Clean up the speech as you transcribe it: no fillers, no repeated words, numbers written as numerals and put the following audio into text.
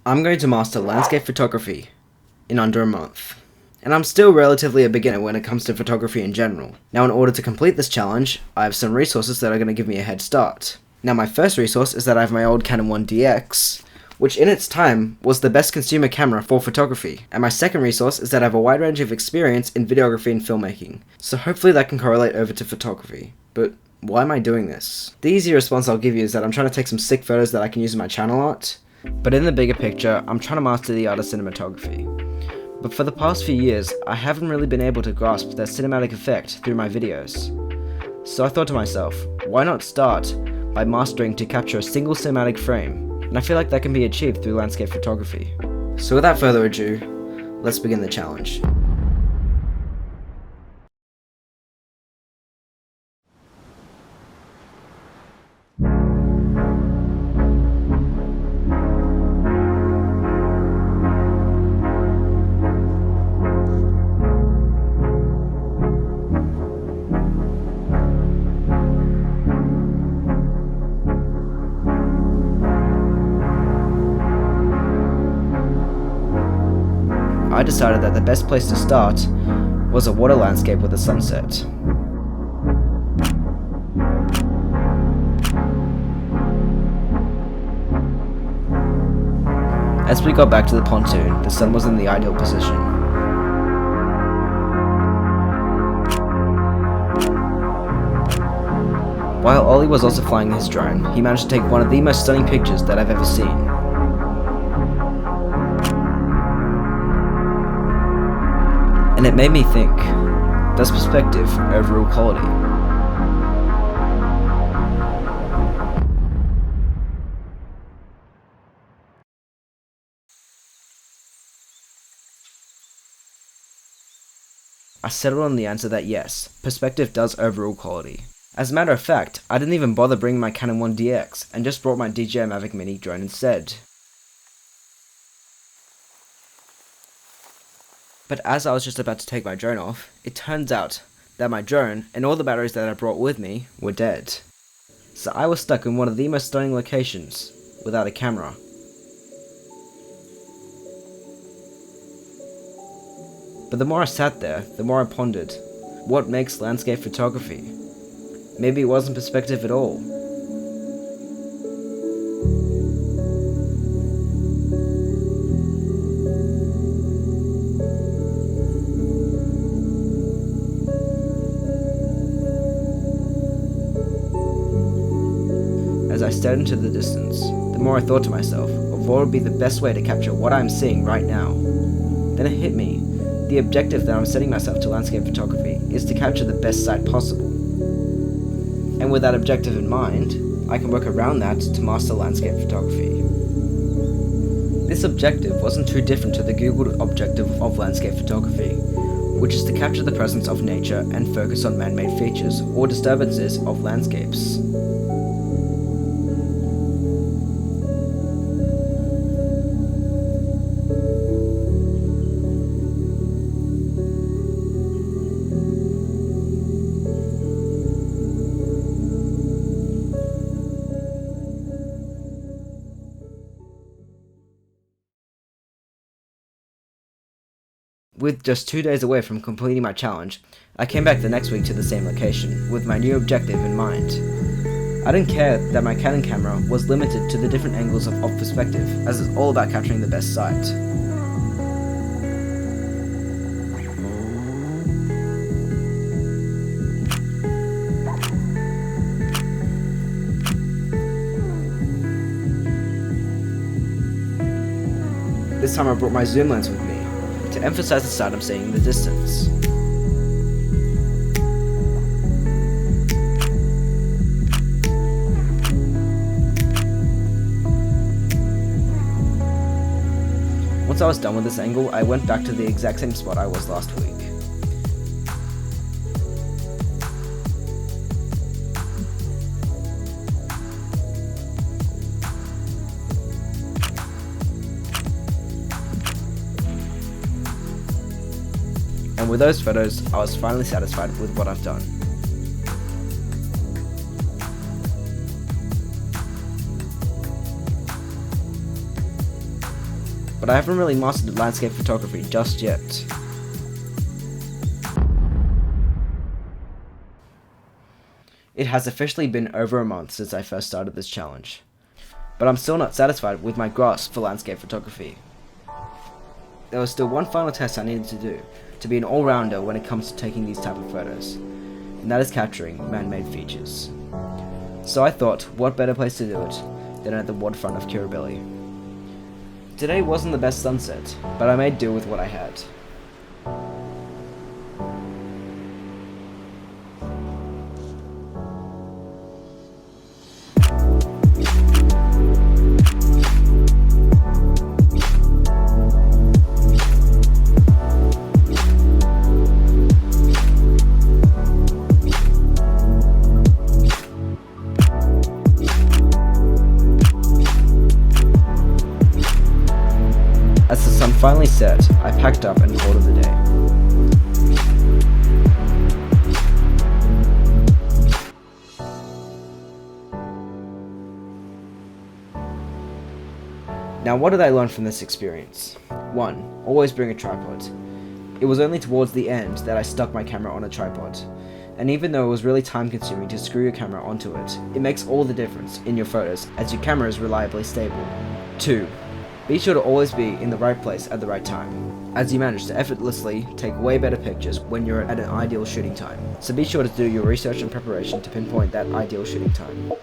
I'm going to master landscape photography in under a month. And I'm still relatively a beginner when it comes to photography in general. Now, in order to complete this challenge, I have some resources that are going to give me a head start. Now, my first resource is that I have my old Canon 1DX, which in its time was the best consumer camera for photography. And my second resource is that I have a wide range of experience in videography and filmmaking, so hopefully that can correlate over to photography. But why am I doing this? The easy response I'll give you is that I'm trying to take some sick photos that I can use in my channel art, but in the bigger picture, I'm trying to master the art of cinematography. But for the past few years, I haven't really been able to grasp that cinematic effect through my videos. So I thought to myself, why not start by mastering to capture a single cinematic frame? And I feel like that can be achieved through landscape photography. So without further ado, let's begin the challenge. I decided that the best place to start was a water landscape with a sunset. As we got back to the pontoon, the sun was in the ideal position. While Ollie was also flying his drone, he managed to take one of the most stunning pictures that I've ever seen. And it made me think, does perspective overrule quality? I settled on the answer that yes, perspective does overrule quality. As a matter of fact, I didn't even bother bringing my Canon 1DX and just brought my DJI Mavic Mini drone instead. But as I was just about to take my drone off, it turns out that my drone and all the batteries that I brought with me were dead. So I was stuck in one of the most stunning locations without a camera. But the more I sat there, the more I pondered, what makes landscape photography? Maybe it wasn't perspective at all. As I stared into the distance, the more I thought to myself of what would be the best way to capture what I am seeing right now. Then it hit me, the objective that I'm setting myself to landscape photography is to capture the best sight possible. And with that objective in mind, I can work around that to master landscape photography. This objective wasn't too different to the Googled objective of landscape photography, which is to capture the presence of nature and focus on man-made features or disturbances of landscapes. With just 2 days away from completing my challenge, I came back the next week to the same location, with my new objective in mind. I didn't care that my Canon camera was limited to the different angles of perspective, as it's all about capturing the best sight. This time I brought my zoom lens with me, to emphasize the sight I'm seeing in the distance. Once I was done with this angle, I went back to the exact same spot I was last week. And with those photos, I was finally satisfied with what I've done. but I haven't really mastered landscape photography just yet. It has officially been over a month since I first started this challenge, but I'm still not satisfied with my grasp for landscape photography. There was still one final test I needed to do to be an all-rounder when it comes to taking these type of photos, and that is capturing man-made features. So I thought, what better place to do it than at the waterfront of Kirribilli. Today wasn't the best sunset, but I made do with what I had. As the sun finally set, I packed up and called it a day. Now, what did I learn from this experience? 1. Always bring a tripod. It was only towards the end that I stuck my camera on a tripod, and even though it was really time consuming to screw your camera onto it, it makes all the difference in your photos as your camera is reliably stable. 2. Be sure to always be in the right place at the right time, as you manage to effortlessly take way better pictures when you're at an ideal shooting time. So be sure to do your research and preparation to pinpoint that ideal shooting time.